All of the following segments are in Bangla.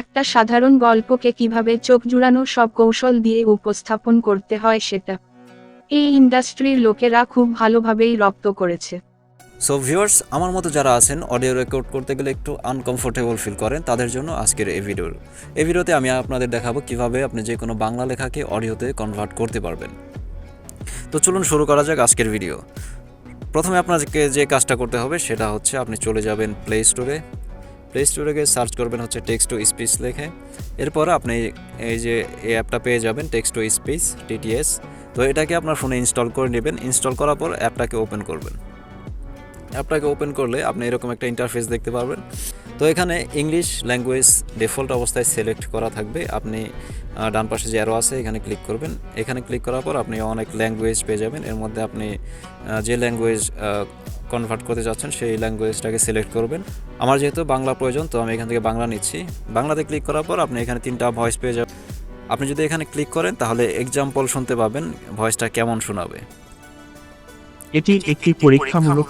একটা সাধারণ গল্পকে কিভাবে চোখ জুড়ানো সব কৌশল দিয়ে উপস্থাপন করতে হয় সেটা এই ইন্ডাস্ট্রির লোকেরা খুব ভালোভাবেই রপ্ত করেছে। সো ভিউয়ার্স, আমার মতো যারা আছেন অডিও রেকর্ড করতে গেলে একটু আনকমফোর্টেবল ফিল করেন, তাদের জন্য আজকের এই ভিডিওতে আমি আপনাদের দেখাবো কিভাবে আপনি যে কোনো বাংলা লেখাকে অডিওতে কনভার্ট করতে পারবেন। তো চলুন শুরু করা যাক আজকের ভিডিও। প্রথমে আপনাকে যে কাজটা করতে হবে সেটা হচ্ছে আপনি চলে যাবেন প্লে স্টোরে গিয়ে সার্চ করবেন হচ্ছে টেক্সট টু স্পিচ লেখে। এরপর আপনি এই যে এই অ্যাপটা পেয়ে যাবেন টেক্সট টু স্পিচ TTS। তো এটাকে আপনার ফোনে ইনস্টল করে নেবেন। ইনস্টল করার পর অ্যাপটাকে ওপেন করবেন। অ্যাপটাকে ওপেন করলে আপনি এরকম একটা ইন্টারফেস দেখতে পারবেন। তো এখানে ইংলিশ ল্যাঙ্গুয়েজ ডিফল্ট অবস্থায় সিলেক্ট করা থাকবে। আপনি ডান পাশে যে অ্যারো আছে এখানে ক্লিক করবেন। এখানে ক্লিক করার পর আপনি অনেক ল্যাঙ্গুয়েজ পেয়ে যাবেন। এর মধ্যে আপনি যে ল্যাঙ্গুয়েজ কনভার্ট করতে যাচ্ছেন সেই ল্যাঙ্গুয়েজটাকে সিলেক্ট করবেন। আমার যেহেতু বাংলা প্রয়োজন, তো আমি এখান থেকে বাংলা নিচ্ছি। বাংলাতে ক্লিক করার পর আপনি এখানে 3টা ভয়েস পেয়ে যাবেন। আপনি যদি এখানে ক্লিক করেন তাহলে এক্সাম্পল শুনতে পাবেন ভয়েসটা কেমন শোনাবে। এটি একটি পরীক্ষামূলক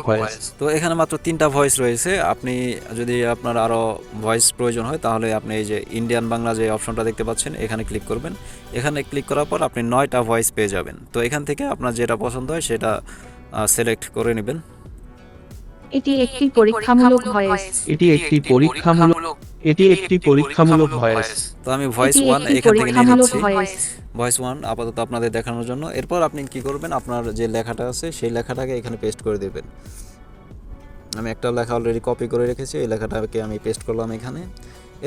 ভয়েস। তো এখানে মাত্র 3টা ভয়েস রয়েছে। আপনি যদি আপনার আরও ভয়েস প্রয়োজন হয় তাহলে আপনি এই যে ইন্ডিয়ান বাংলা যে অপশনটা দেখতে পাচ্ছেন এখানে ক্লিক করবেন। এখানে ক্লিক করার পর আপনি 9টা ভয়েস পেয়ে যাবেন। তো এখান থেকে আপনার যেটা পছন্দ হয় সেটা সিলেক্ট করে নেবেন। এটি একটি পরীক্ষামূলক ভয়েস। এটি একটি পরীক্ষামূলক ভয়েস। তো আমি ভয়েস 1 এখান থেকে নিয়ে নিচ্ছি। ভয়েস 1 আপাতত আপনাদের দেখানোর জন্য। এরপর আপনি কি করবেন, আপনার যে লেখাটা আছে সেই লেখাটাকে এখানে পেস্ট করে দেবেন। আমি একটা লেখা অলরেডি কপি করে রেখেছি, এই লেখাটাকে আমি পেস্ট করলাম এখানে।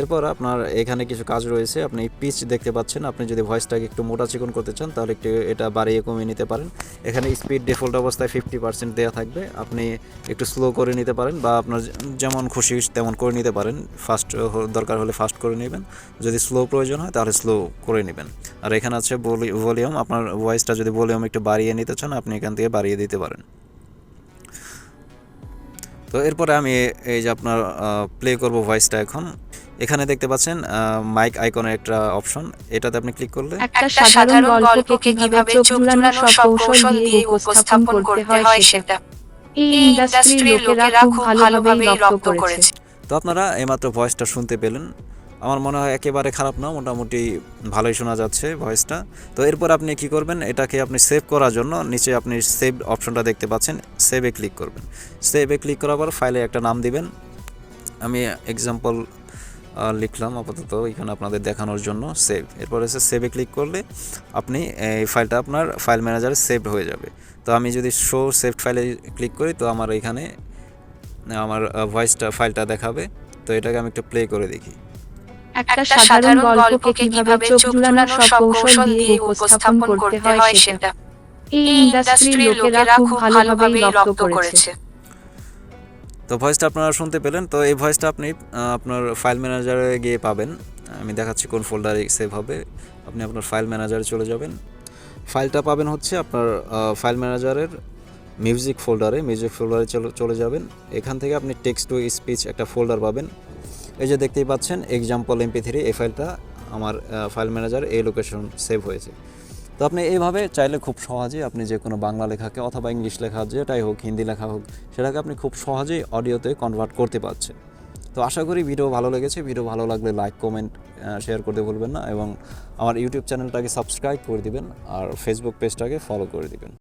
এরপর আপনার এখানে কিছু কাজ রয়েছে। আপনি পিচ দেখতে পাচ্ছেন। আপনি যদি ভয়েসটাকে একটু মোটা চিকন করতে চান তাহলে একটু এটা বাড়িয়ে কমিয়ে নিতে পারেন। এখানে স্পিড ডিফল্ট অবস্থায় 50% দেওয়া থাকবে। আপনি একটু স্লো করে নিতে পারেন বা আপনার যেমন খুশি তেমন করে নিতে পারেন। ফাস্ট দরকার হলে ফাস্ট করে নেবেন, যদি স্লো প্রয়োজন হয় তাহলে স্লো করে নেবেন। আর এখানে আছে ভলিউম। আপনার ভয়েসটা যদি ভলিউম একটু বাড়িয়ে নিতে চান আপনি এখান থেকে বাড়িয়ে দিতে পারেন। তো এরপরে আমি এই যে আপনার প্লে করব ভয়েসটা। এখন এখানে দেখতে পাচ্ছেন মাইক আইকনের একটা অপশন, এটাতে আপনি ক্লিক করলে একটা সাধারণ গল্পকে কিভাবে চোখ জুড়ানো সব কৌশল দিয়ে উপস্থাপন করতে হয় সেটা এই ইন্ডাস্ট্রির লোকেরা খুব ভালোভাবেই রপ্ত করেছে। তো আপনারা এইমাত্র ভয়েসটা শুনতে পেলেন। আমার মনে হয় একেবারে খারাপ না, মোটামুটি ভালোই শোনা যাচ্ছে ভয়েসটা। তো এরপর আপনি কি করবেন, এটাকে আপনি সেভ করার জন্য নিচে আপনি সেভ অপশনটা দেখতে পাচ্ছেন, সেভে ক্লিক করবেন। সেভে ক্লিক করার পর ফাইলে একটা নাম দিবেন। আমি এক্সাম্পল লিখলাম আপাতত এখানে আপনাদের দেখানোর জন্য সেভ। এরপর এসে সেভে ক্লিক করলে আপনি এই ফাইলটা আপনার ফাইল ম্যানেজারে সেভ হয়ে যাবে। তো আমি যদি শো সেভ ফাইলে ক্লিক করি তো আমার এখানে আমার ফাইলটা দেখাবে। তো এটাকে আমি একটু প্লে করে দেখি। একটা সাধারণ গল্পকে কিভাবে চোখ জুড়ানো সব কৌশল দিয়ে উপস্থাপন করতে হয় সেটা এই ইন্ডাস্ট্রির লোকেরা খুব ভালোভাবেই রপ্ত করেছে। তো ভয়েসটা আপনারা শুনতে পেলেন। তো এই ভয়েসটা আপনি আপনার ফাইল ম্যানেজারে গিয়ে পাবেন। আমি দেখাচ্ছি কোন ফোল্ডারে সেভ হবে। আপনি আপনার ফাইল ম্যানেজারে চলে যাবেন। ফাইলটা পাবেন হচ্ছে আপনার ফাইল ম্যানেজারের মিউজিক ফোল্ডারে চলে যাবেন। এখান থেকে আপনি টেক্সট টু স্পিচ একটা ফোল্ডার পাবেন। এই যে দেখতেই পাচ্ছেন এক্সাম্পল Mp3, এই ফাইলটা আমার ফাইল ম্যানেজার এই লোকেশন সেভ হয়েছে। তো আপনি এইভাবে চাইলে খুব সহজেই আপনি যে কোনো বাংলা লেখাকে অথবা ইংলিশ লেখা যেটাই হোক, হিন্দি লেখা হোক, সেটাকে আপনি খুব সহজেই অডিওতে কনভার্ট করতে পারছেন। তো আশা করি ভিডিও ভালো লেগেছে। ভিডিও ভালো লাগলে লাইক, কমেন্ট, শেয়ার করতে ভুলবেন না এবং আমার ইউটিউব চ্যানেলটাকে সাবস্ক্রাইব করে দিবেন আর ফেসবুক পেজটাকে ফলো করে দিবেন।